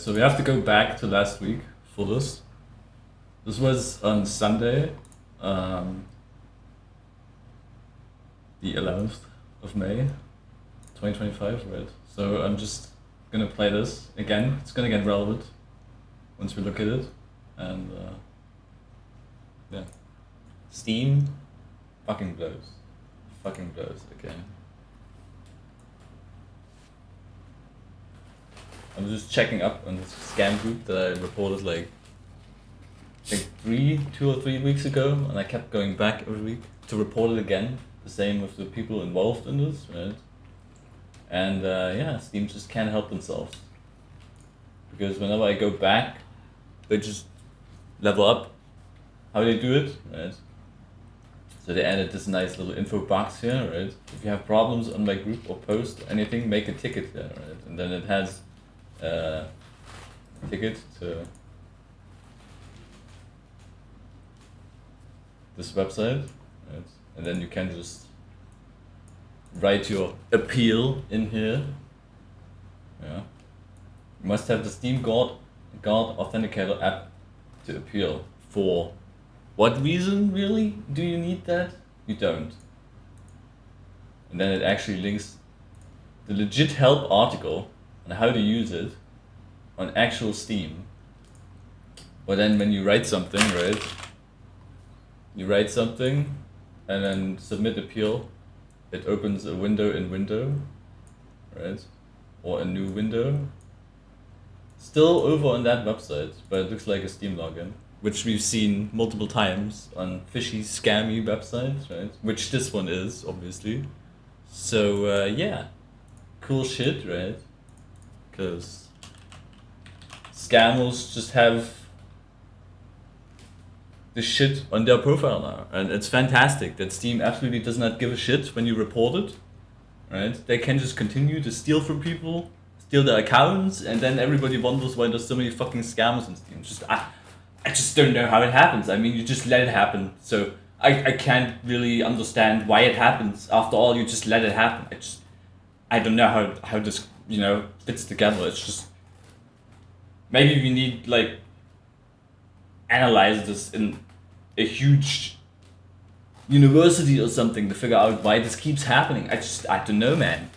So we have to go back to last week for this. This was on Sunday, the 11th of May, 2025, right? So I'm just gonna play this again. It's gonna get relevant once we look at it, and yeah, Steam fucking blows, again. I was just checking up on this scam group that I reported like I think 2 or 3 weeks ago, and I kept going back every week to report it again. The same with the people involved in this, right? And yeah, Steam just can't help themselves. Because whenever I go back, they just level up how they do it, right? So they added this nice little info box here, right? If you have problems on my group or post or anything, make a ticket there, right? And then it has a ticket to this website, right? And then you can just write your appeal in here. Yeah. You must have the Steam Guard Authenticator app to appeal. For what reason, really? Do you need that? You don't. And then it actually links the legit help article on how to use it on actual Steam. But then when you write something, right? You write something and then submit appeal. It opens a window in window, right? Or a new window. Still over on that website, but it looks like a Steam login, which we've seen multiple times on fishy, scammy websites, right? Which this one is, obviously. So yeah, cool shit, right? Because scammers just have the shit on their profile now, and it's fantastic that Steam absolutely does not give a shit when you report it, right? They can just continue to steal from people, steal their accounts, and then everybody wonders why there's so many fucking scammers in Steam. I just don't know how it happens. I mean, you just let it happen. So I can't really understand why it happens. After all, you just let it happen. I don't know how this, fits together. It's just, maybe we need, analyze this in a huge university or something to figure out why this keeps happening. I don't know, man.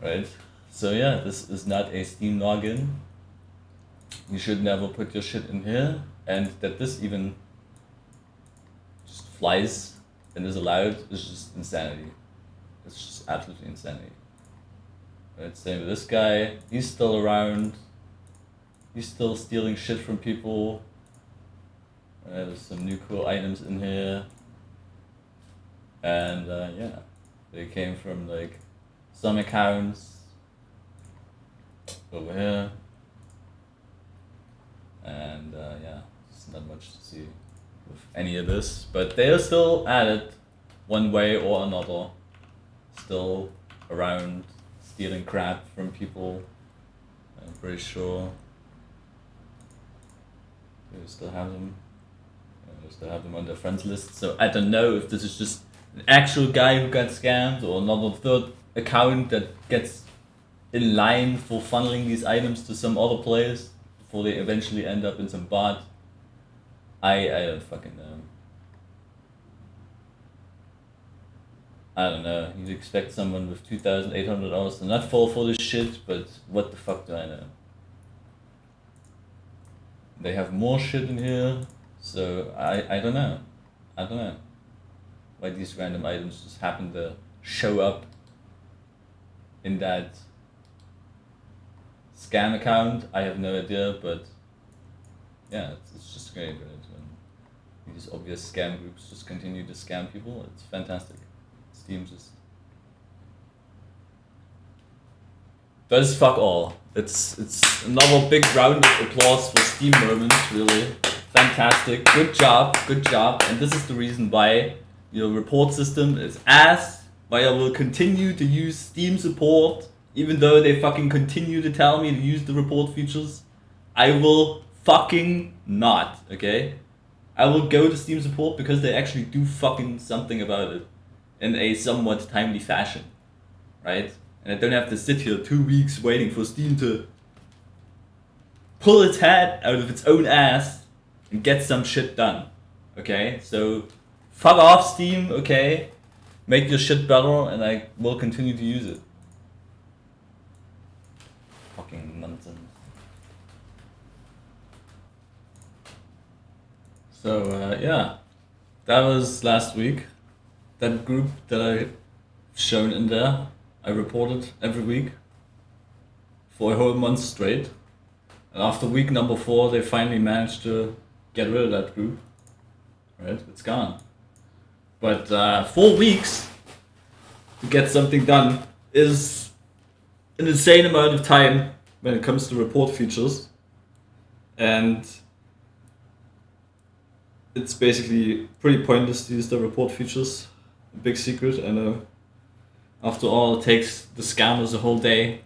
Right? So yeah, this is not a Steam login. You should never put your shit in here, and that this even just flies and is allowed is just insanity. It's just absolutely insanity. Right? Same with this guy. He's still around. He's still stealing shit from people. There's some new cool items in here. And yeah, they came from some accounts over here. And yeah, there's not much to see with any of this, but they are still at it one way or another, still around stealing crap from people. I'm pretty sure they still have them. They still have them on their friends list. So I don't know if this is just an actual guy who got scammed or another third account that gets in line for funneling these items to some other place before they eventually end up in some bot. I don't fucking know. I don't know. You'd expect someone with 2,800 hours to not fall for this shit, but what the fuck do I know? They have more shit in here, so I don't know. I don't know why these random items just happen to show up in that scam account. I have no idea, but yeah, it's just great, right? When these obvious scam groups just continue to scam people, it's fantastic. Steam just does fuck all. It's another big round of applause for Steam moment, really. Fantastic. Good job. And this is the reason why your report system is ass, why I will continue to use Steam support, even though they fucking continue to tell me to use the report features. I will fucking not, okay? I will go to Steam support because they actually do fucking something about it in a somewhat timely fashion, right? And I don't have to sit here 2 weeks waiting for Steam to pull its head out of its own ass and get some shit done, okay? So fuck off, Steam, okay? Make your shit better and I will continue to use it. Fucking nonsense. So yeah, that was last week. That group that I shown in there, I reported every week for a whole month straight. And after week number 4, they finally managed to get rid of that group. Right, it's gone. But 4 weeks to get something done is an insane amount of time when it comes to report features. And it's basically pretty pointless to use the report features. A big secret, I know. After all, it takes the scammers a whole day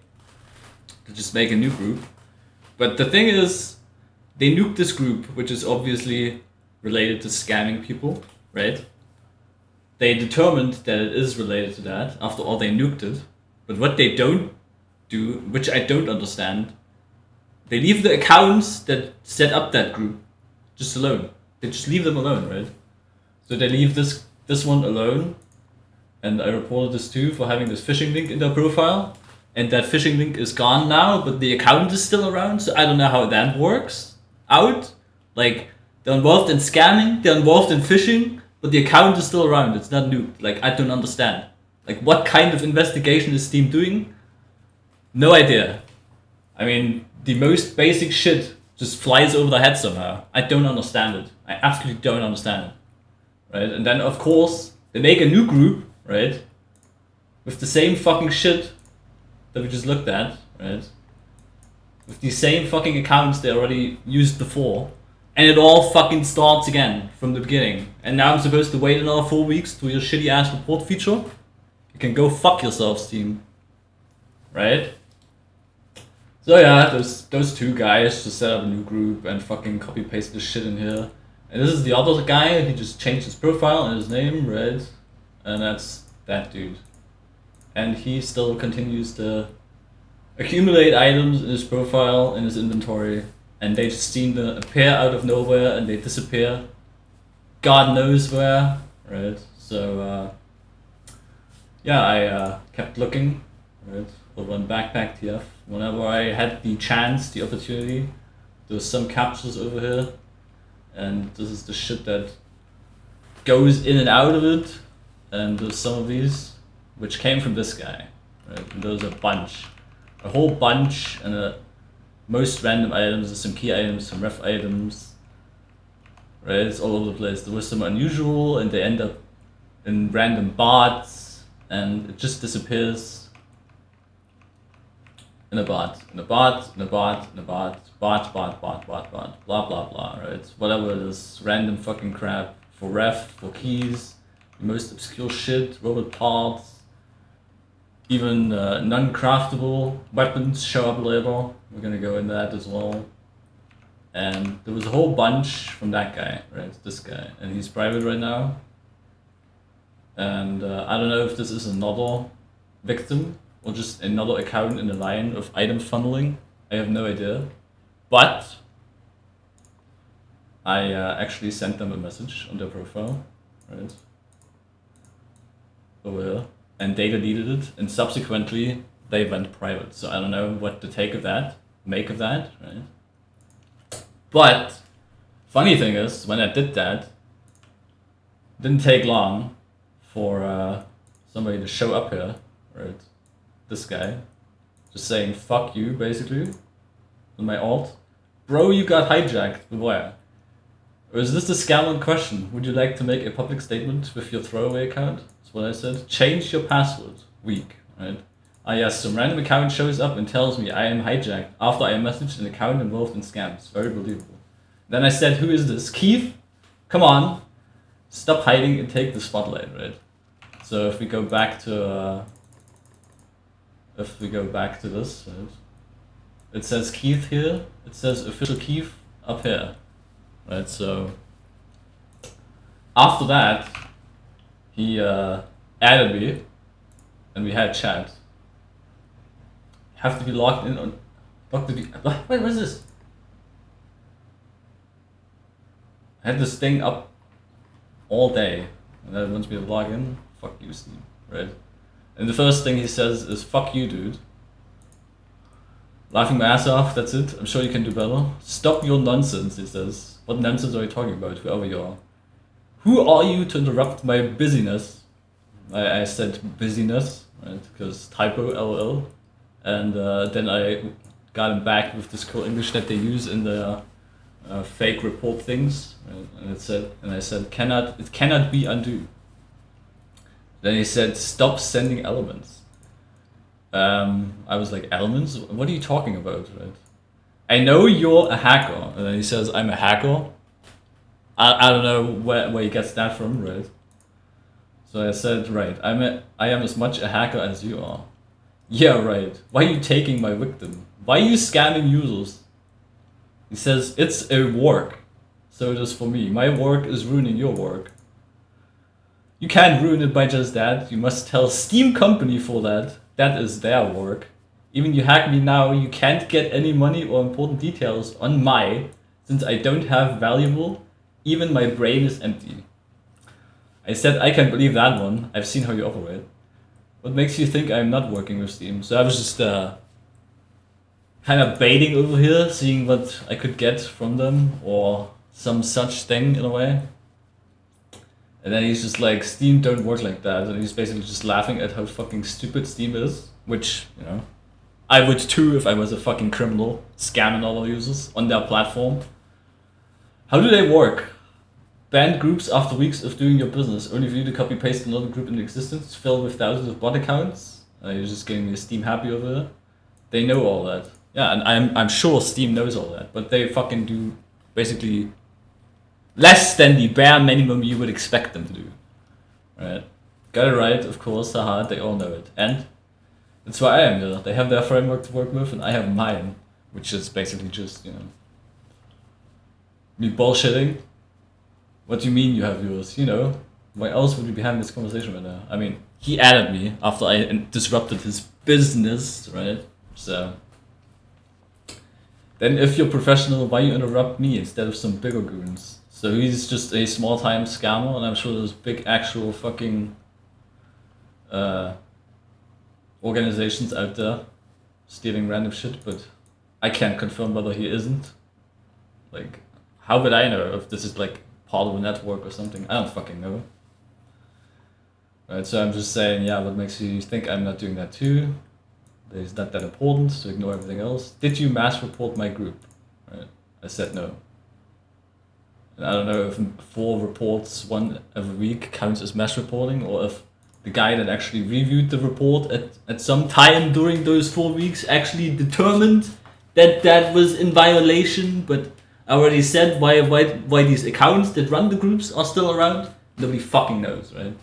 to just make a new group. But the thing is, they nuked this group, which is obviously related to scamming people, right? They determined that it is related to that. After all, they nuked it. But what they don't do, which I don't understand, they leave the accounts that set up that group just alone. They just leave them alone, right? So they leave this one alone, and I reported this too for having this phishing link in their profile, and that phishing link is gone now, but the account is still around, so I don't know how that works out. Like, they're involved in scamming, they're involved in phishing, but the account is still around, it's not nuked. Like, I don't understand. Like, what kind of investigation is Steam doing? No idea. I mean, the most basic shit just flies over their head somehow. I don't understand it. I absolutely don't understand it. Right? And then, of course, they make a new group, right? With the same fucking shit that we just looked at, right? With the same fucking accounts they already used before. And it all fucking starts again from the beginning. And now I'm supposed to wait another 4 weeks to your shitty ass report feature? You can go fuck yourself, Steam. Right? So yeah, those two guys just set up a new group and fucking copy paste this shit in here. And this is the other guy, he just changed his profile and his name, right? And that's that dude. And he still continues to accumulate items in his profile, in his inventory, and they just seem to appear out of nowhere and they disappear. God knows where, right? So yeah, I kept looking, right? Over on Backpack TF. Whenever I had the chance, the opportunity, there was some captures over here. And this is the shit that goes in and out of it. And there's some of these, which came from this guy. Right? And there's a bunch. A whole bunch, and most random items. There's some key items, some ref items. Right? It's all over the place. There was some unusual, and they end up in random bots, and it just disappears. In a bot, in a bot, in a bot, in a bot, bot, blah, blah, blah, right? Whatever it is, random fucking crap for ref, for keys, the most obscure shit, robot parts, even non-craftable weapons show up later. We're gonna go into that as well. And there was a whole bunch from that guy, right? This guy, and he's private right now. And I don't know if this is another victim or just another account in the line of item funneling. I have no idea. But I actually sent them a message on their profile, right? Over here. And they deleted it, and subsequently they went private. So I don't know what to make of that, right? But funny thing is, when I did that, it didn't take long for somebody to show up here, right? This guy, just saying fuck you, basically, on my alt. Bro, you got hijacked, but where? Or is this the scam in question? Would you like to make a public statement with your throwaway account? That's what I said. Change your password. Weak, right? Ah yes, some random account shows up and tells me I am hijacked after I messaged an account involved in scams. Very believable. Then I said, who is this? Keith? Come on. Stop hiding and take the spotlight, right? So if we go back to this, right? It says Keith here. It says official Keith up here, right? So after that, he added me, and we had chat. Have to be logged in on. Wait, what is this? I had this thing up all day, and then it wants me to log in. Fuck you, Steam, right? And the first thing he says is, "Fuck you, dude." Laughing my ass off, that's it. I'm sure you can do better. Stop your nonsense, he says. What nonsense are you talking about, whoever you are? Who are you to interrupt my busyness? I said busyness, right? Because typo, LOL. And then I got him back with this cool English that they use in the fake report things. Right? And I said, it cannot be undo. Then he said, stop sending elements. I was like, elements? What are you talking about, right? I know you're a hacker. And then he says, I'm a hacker. I don't know where he gets that from, right? So I said, right, I am as much a hacker as you are. Yeah, right. Why are you taking my victim? Why are you scamming users? He says, it's a work. So it is for me. My work is ruining your work. You can't ruin it by just that. You must tell Steam company for that. That is their work. Even you hack me now, you can't get any money or important details on since I don't have valuable, even my brain is empty. I said, I can't believe that one. I've seen how you operate. What makes you think I'm not working with Steam? So I was just kind of baiting over here, seeing what I could get from them or some such thing in a way. And then he's just like, Steam don't work like that. And he's basically just laughing at how fucking stupid Steam is, which, you know, I would too if I was a fucking criminal scamming all the users on their platform. How do they work? Banned groups after weeks of doing your business, only for you to copy paste another group in existence, filled with thousands of bot accounts. You're just getting me a Steam happy over there. They know all that. Yeah, and I'm sure Steam knows all that, but they fucking do basically less than the bare minimum you would expect them to do. Right? Got it right, of course, haha, they all know it. And that's why I am here. They have their framework to work with, and I have mine, which is basically just, you know, me bullshitting. What do you mean you have yours? You know, why else would we be having this conversation right now? I mean, he added me after I disrupted his business, right? So then if you're professional, why you interrupt me instead of some bigger goons? So he's just a small-time scammer, and I'm sure there's big actual fucking organizations out there stealing random shit, but I can't confirm whether he isn't. Like, how would I know if this is like part of a network or something? I don't fucking know. Right, so I'm just saying, yeah, what makes you think I'm not doing that too? It's not that important, so ignore everything else. Did you mass report my group? Right, I said no. And I don't know if 4 reports, 1 every week, counts as mass reporting, or if the guy that actually reviewed the report at some time during those 4 weeks actually determined that that was in violation, but I already said why these accounts that run the groups are still around. Nobody fucking knows, right?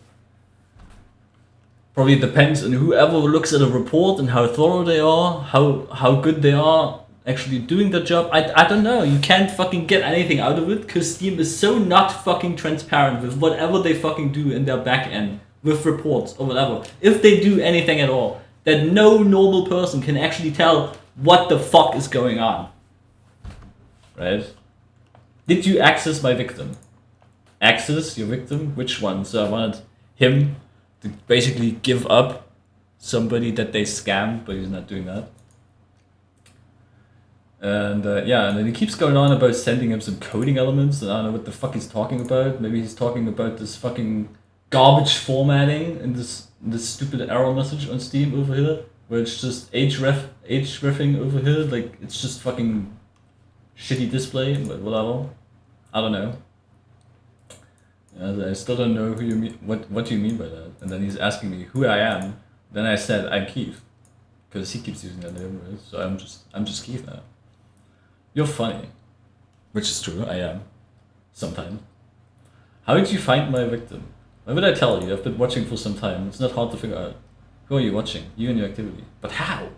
Probably depends on whoever looks at a report and how thorough they are, how good they are actually doing their job. I don't know. You can't fucking get anything out of it because Steam is so not fucking transparent with whatever they fucking do in their back end with reports or whatever. If they do anything at all, that no normal person can actually tell what the fuck is going on. Right? Did you access my victim? Access your victim? Which one? So I wanted him to basically give up somebody that they scam, but he's not doing that. And yeah, and then he keeps going on about sending him some coding elements, and I don't know what the fuck he's talking about. Maybe he's talking about this fucking garbage formatting and this stupid error message on Steam over here, where it's just hrefing over here, like it's just fucking shitty display, but whatever. I don't know. I still don't know who you mean. What do you mean by that? And then he's asking me who I am. Then I said I'm Keith, because he keeps using that name, right? So I'm just Keith now. You're funny, which is true. I am, sometimes. How did you find my victim? Why would I tell you? I've been watching for some time. It's not hard to figure out. Who are you watching? You and your activity. But how?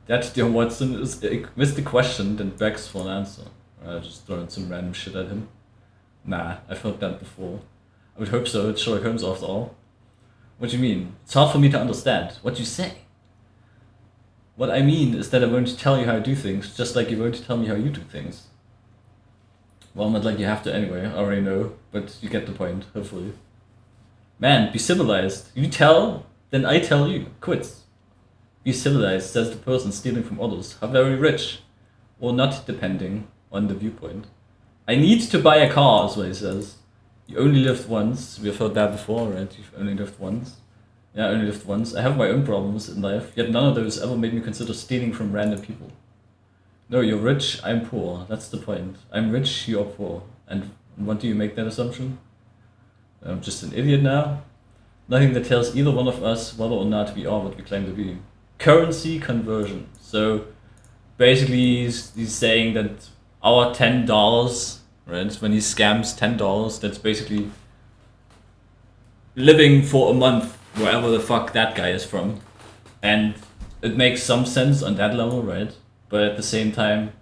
That, dear Watson, is the question that begs for an answer. Just throwing some random shit at him. Nah, I've heard that before. I would hope so, it's Sherlock Holmes after all. What do you mean? It's hard for me to understand. What you say? What I mean is that I won't tell you how I do things, just like you won't tell me how you do things. Well, not like you have to anyway, I already know, but you get the point, hopefully. Man, be civilized. You tell, then I tell you. Quits. Be civilized, says the person stealing from others. How very rich. Or not, depending on the viewpoint. I need to buy a car, is what he says. You only lived once. We've heard that before, right? You've only lived once. Yeah, I only lived once. I have my own problems in life, yet none of those ever made me consider stealing from random people. No, you're rich, I'm poor. That's the point. I'm rich, you're poor. And what do you make that assumption? I'm just an idiot now? Nothing that tells either one of us whether or not we are what we claim to be. Currency conversion. So basically he's saying that our $10, right, when he scams $10, that's basically living for a month wherever the fuck that guy is from. And it makes some sense on that level, right? But at the same time,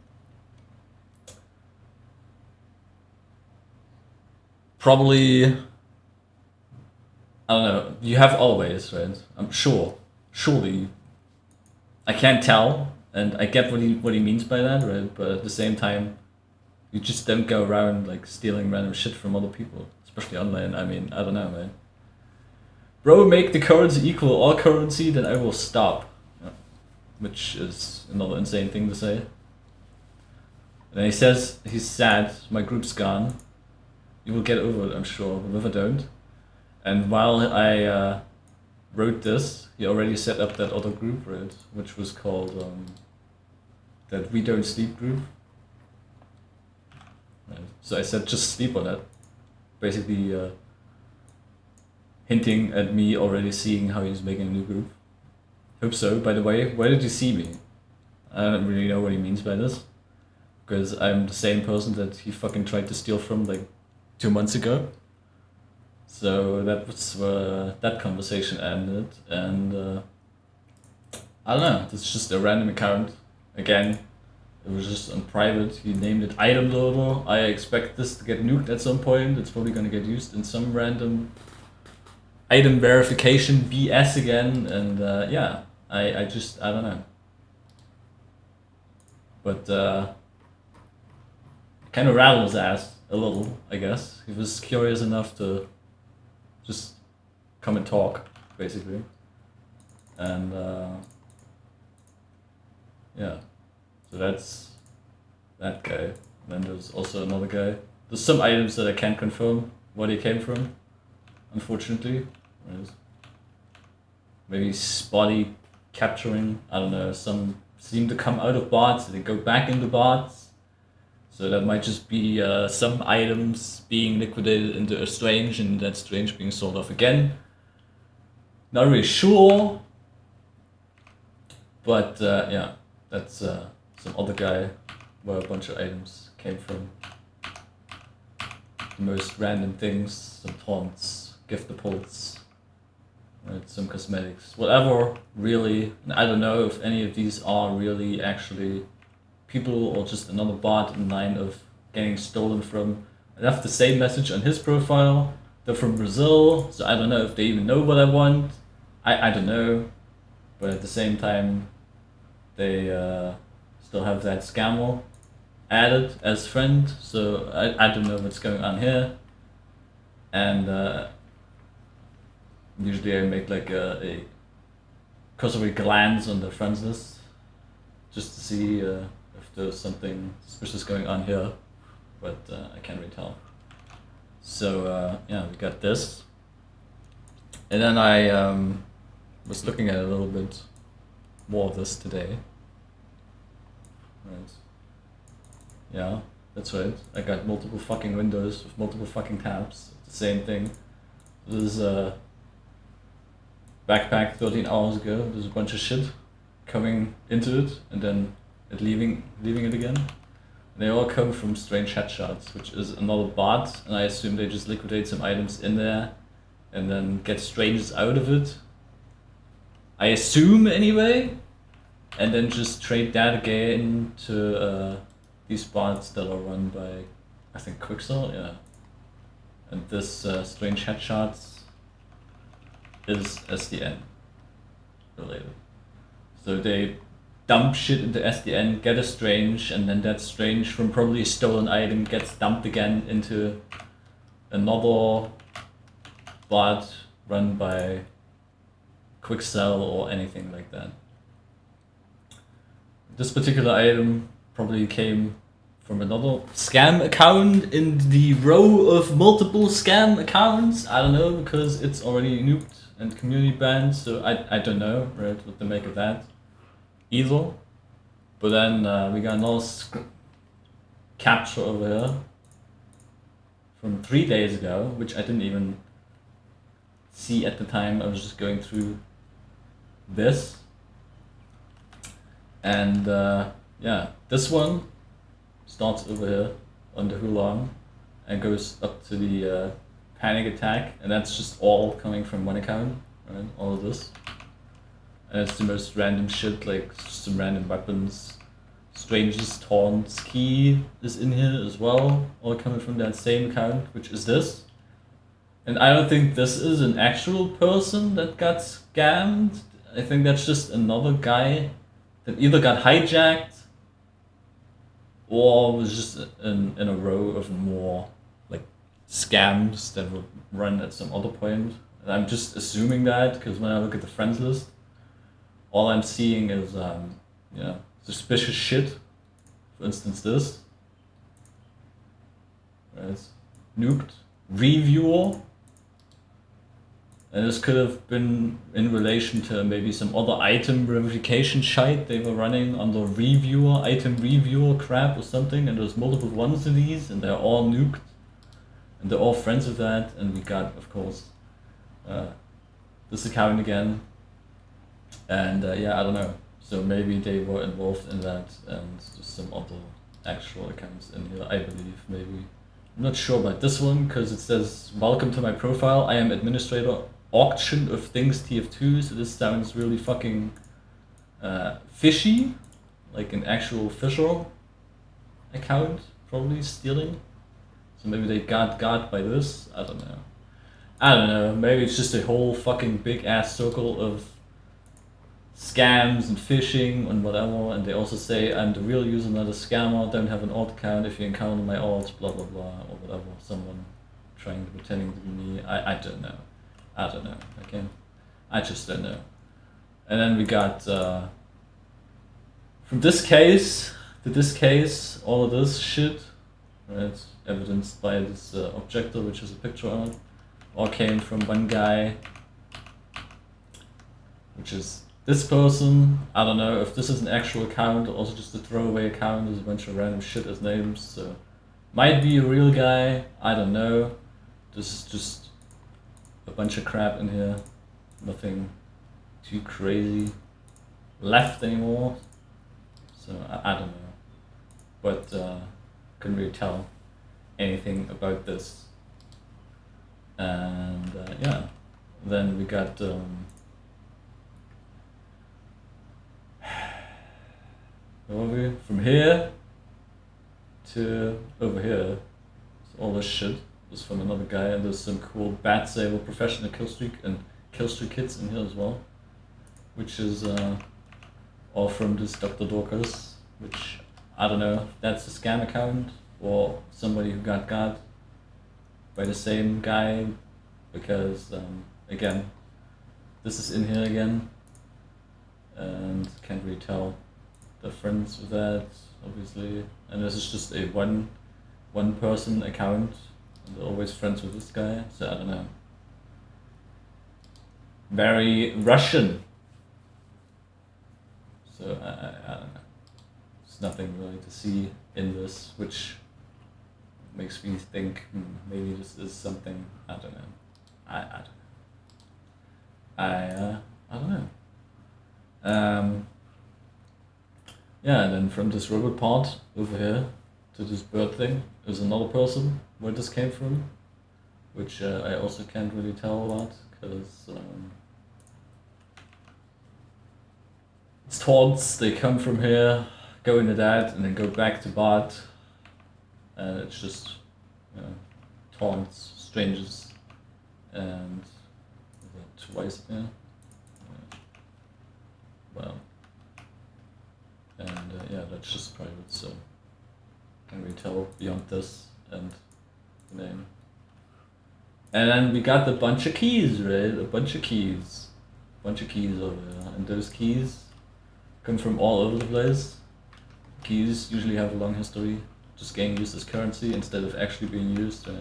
probably, I don't know, you have always, right? I'm sure, surely, I can't tell, and I get what he means by that, right? But at the same time, you just don't go around like stealing random shit from other people, especially online. I mean, I don't know, man. Bro, make the currency equal all currency, then I will stop. Yeah. Which is another insane thing to say. And he says he's sad, my group's gone. You will get over it, I'm sure, but if I don't. And while I wrote this, he already set up that other group, right? Which was called that We Don't Sleep group. Right. So I said just sleep on it. Basically hinting at me already seeing how he's making a new group. Hope so. By the way, where did you see me? I don't really know what he means by this. Because I'm the same person that he fucking tried to steal from like 2 months ago. So that was where that conversation ended. And I don't know, it's just a random account. Again, it was just on private. He named it item loader. I expect this to get nuked at some point. It's probably gonna get used in some random item verification BS again. And yeah, I don't know. But kind of rattled his ass a little, I guess. He was curious enough to just come and talk, basically. And yeah, so that's that guy. Then there's also another guy. There's some items that I can't confirm where they came from, unfortunately. Maybe spotty capturing, I don't know, some seem to come out of bots, they go back into bots. So that might just be some items being liquidated into a strange and that strange being sold off again. Not really sure. But yeah, that's some other guy where a bunch of items came from. The most random things, some taunts, gift pulse, right, some cosmetics, whatever really. I don't know if any of these are really actually people or just another bot in line of getting stolen from. I left the same message on his profile. They're from Brazil, so I don't know if they even know what I want. I don't know, but at the same time, they still have that scammer added as friend, so I don't know what's going on here. And usually I make like a cursory glance on the friends list just to see if there's something suspicious going on here, but I can't really tell. So yeah, we got this. And then I was looking at a little bit more of this today. Right. Yeah, that's right. I got multiple fucking windows with multiple fucking tabs. The same thing. This is a backpack 13 hours ago. There's a bunch of shit coming into it and then it leaving it again. They all come from strange headshots, which is another bot, and I assume they just liquidate some items in there and then get strangers out of it. I assume anyway, and then just trade that again to these bots that are run by, I think, Quixel, yeah. And this strange headshots is SDN related. So they dump shit into SDN, get a strange, and then that strange from probably a stolen item gets dumped again into another bot run by Quixel or anything like that. This particular item probably came from another scam account in the row of multiple scam accounts. I don't know, because it's already nuked and community banned, so I don't know, right, what to make of that either. But then we got another capture over here from 3 days ago, which I didn't even see at the time. I was just going through this. And yeah, this one starts over here on the Hulang and goes up to the panic attack, and that's just all coming from one account, right? All of this. And it's the most random shit, like some random weapons. Strangest Taunts key is in here as well, all coming from that same account, which is this. And I don't think this is an actual person that got scammed. I think that's just another guy that either got hijacked or was just in a row of more like scams that would run at some other point. And I'm just assuming that because when I look at the friends list, all I'm seeing is yeah, suspicious shit. For instance, this. Right. Nuked. Reviewer. And this could have been in relation to maybe some other item verification shite they were running under reviewer, item reviewer crap or something, and there's multiple ones of these, and they're all nuked, and they're all friends with that, and we got, of course, this account again, and yeah, I don't know, so maybe they were involved in that, and just some other actual accounts in here, I believe, maybe. I'm not sure about this one, because it says, welcome to my profile, I am administrator auction of things TF2, so this sounds really fucking fishy, like an actual fisher account, probably stealing. So maybe they got by this, I don't know, maybe it's just a whole fucking big ass circle of scams and phishing and whatever, and they also say I'm the real user, not a scammer, don't have an alt account, if you encounter my alt, blah blah blah, or whatever, someone trying to pretending to be me, I don't know. I don't know, okay? I just don't know. And then we got, from this case to this case, all of this shit, right, evidenced by this objector, which is a picture on it, all came from one guy, which is this person. I don't know if this is an actual account or also just a throwaway account, there's a bunch of random shit as names, so might be a real guy, I don't know. This is just a bunch of crap in here, nothing too crazy left anymore, so I don't know, but couldn't really tell anything about this. And yeah, then we got from here to over here, so all this shit was from another guy, and there's some cool Bat Saber professional killstreak and killstreak kits in here as well, which is all from this Dr. Dorcas, which I don't know if that's a scam account or somebody who got by the same guy, because again, this is in here again, and can't really tell the friends with that, obviously, and this is just a one person account. They're always friends with this guy, so I don't know. Very Russian. So I don't know. There's nothing really to see in this, which makes me think maybe this is something, I don't know. I don't know. Yeah, and then from this robot part over here to this bird thing is another person where this came from, which I also can't really tell about, because it's taunts, they come from here, go into that and then go back to bot, and it's just taunts strangers and twice, well, and that's just private, so can't really tell beyond this and the name. And then we got a bunch of keys, right? A bunch of keys over there, and those keys come from all over the place. Keys usually have a long history, just getting used as currency instead of actually being used, right?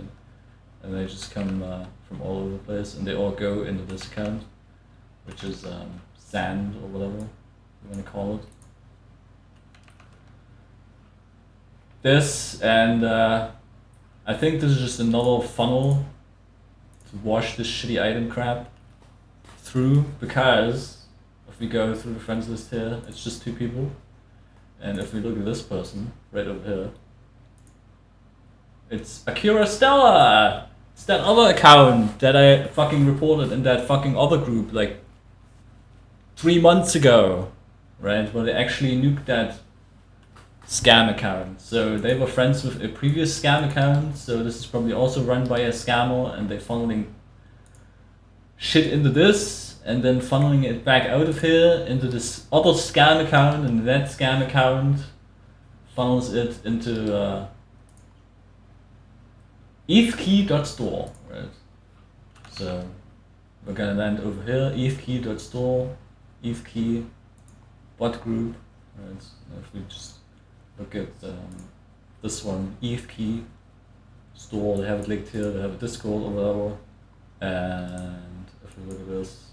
And they just come from all over the place, and they all go into this account, which is sand or whatever you want to call it. This, and I think this is just another funnel to wash this shitty item crap through, because if we go through the friends list here, it's just 2 people, and if we look at this person right over here, it's Akira Stella! It's that other account that I fucking reported in that fucking other group like 3 months ago, right? Where they actually nuked that scam account. So they were friends with a previous scam account, so this is probably also run by a scammer, and they're funneling shit into this, and then funneling it back out of here into this other scam account, and that scam account funnels it into ethkey.store, right? So we're gonna land over here, ethkey.store, ethkey bot group, right? If we just look at this one, ethkey store, they have it linked here, they have a Discord or whatever, and if we look at this,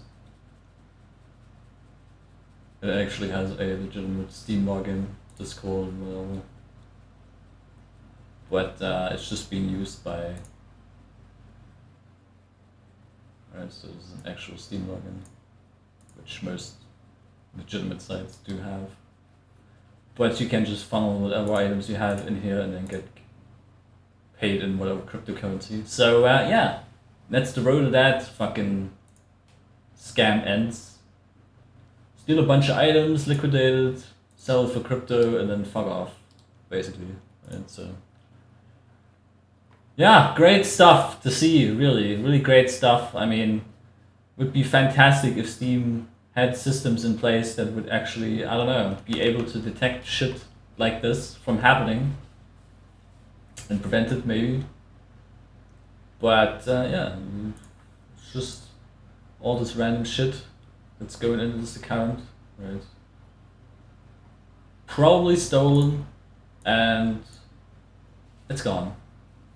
it actually has a legitimate Steam login, Discord, and whatever. But it's just being used by, right, so this is an actual Steam login, which most legitimate sites do have. But you can just funnel whatever items you have in here and then get paid in whatever cryptocurrency. So yeah, that's the road to that fucking scam ends. Steal a bunch of items, liquidate it, sell it for crypto, and then fuck off, basically. And so yeah, great stuff to see, really great stuff. I mean, it would be fantastic if Steam had systems in place that would actually, I don't know, be able to detect shit like this from happening and prevent it maybe. But yeah, it's just all this random shit that's going into this account, right? Probably stolen, and it's gone.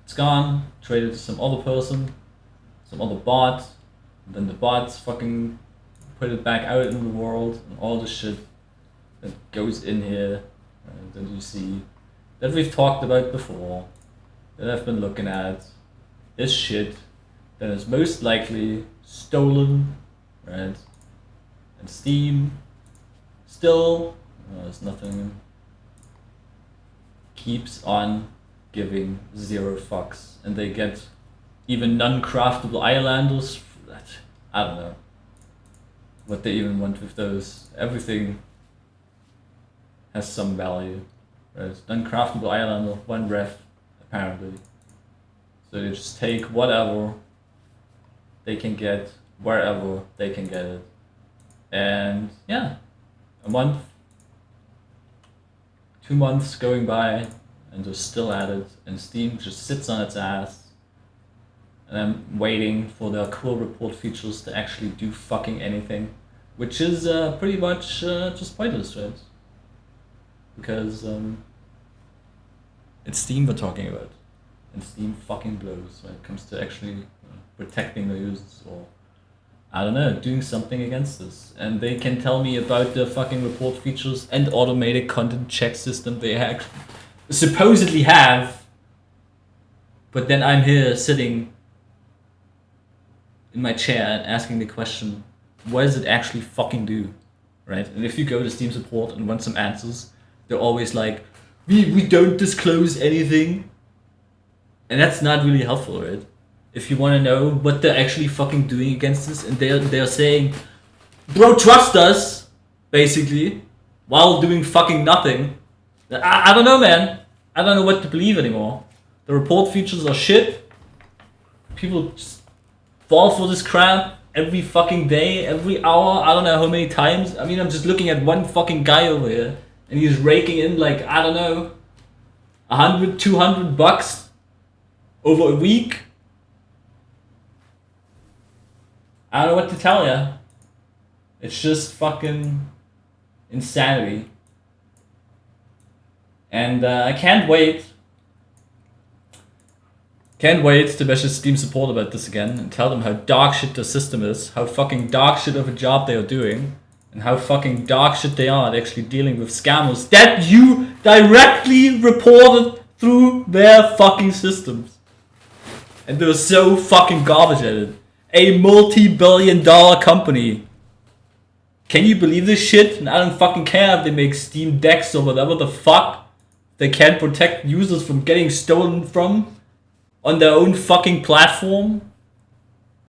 It's gone, traded to some other person, some other bot, and then the bots fucking put it back out in the world, and all the shit that goes in here, right, that you see, that we've talked about before, that I've been looking at, is shit that is most likely stolen, right? And Steam still, there's nothing, keeps on giving 0 fucks, and they get even non-craftable islanders. I don't know what they even want with those. Everything has some value, right? Non-craftable islander, 1 ref, apparently. So they just take whatever they can get, wherever they can get it. And yeah, a month, 2 months going by, and they're still at it, and Steam just sits on its ass, and I'm waiting for their cool report features to actually do fucking anything, which is pretty much just pointless, right? Because it's Steam we're talking about, and Steam fucking blows when it comes to actually protecting their users, or I don't know, doing something against this. And they can tell me about the fucking report features and automated content check system they supposedly have, but then I'm here sitting in my chair and asking the question, what does it actually fucking do, right? And if you go to Steam support and want some answers, they're always like, we don't disclose anything, and that's not really helpful, right? If you want to know what they're actually fucking doing against this, and they're saying, bro, trust us, basically, while doing fucking nothing, I don't know, man. I don't know what to believe anymore. The report features are shit. People just fall for this crap every fucking day, every hour. I don't know how many times. I mean, I'm just looking at one fucking guy over here, and he's raking in like, I don't know, 100, 200 bucks over a week. I don't know what to tell ya. It's just fucking insanity. And I can't wait. Can't wait to message Steam support about this again and tell them how dog shit the system is, how fucking dog shit of a job they are doing, and how fucking dog shit they are at actually dealing with scammers that you directly reported through their fucking systems. And they're so fucking garbage at it. A multi-billion-dollar company. Can you believe this shit? And I don't fucking care if they make Steam decks or whatever the fuck. They can't protect users from getting stolen from on their own fucking platform.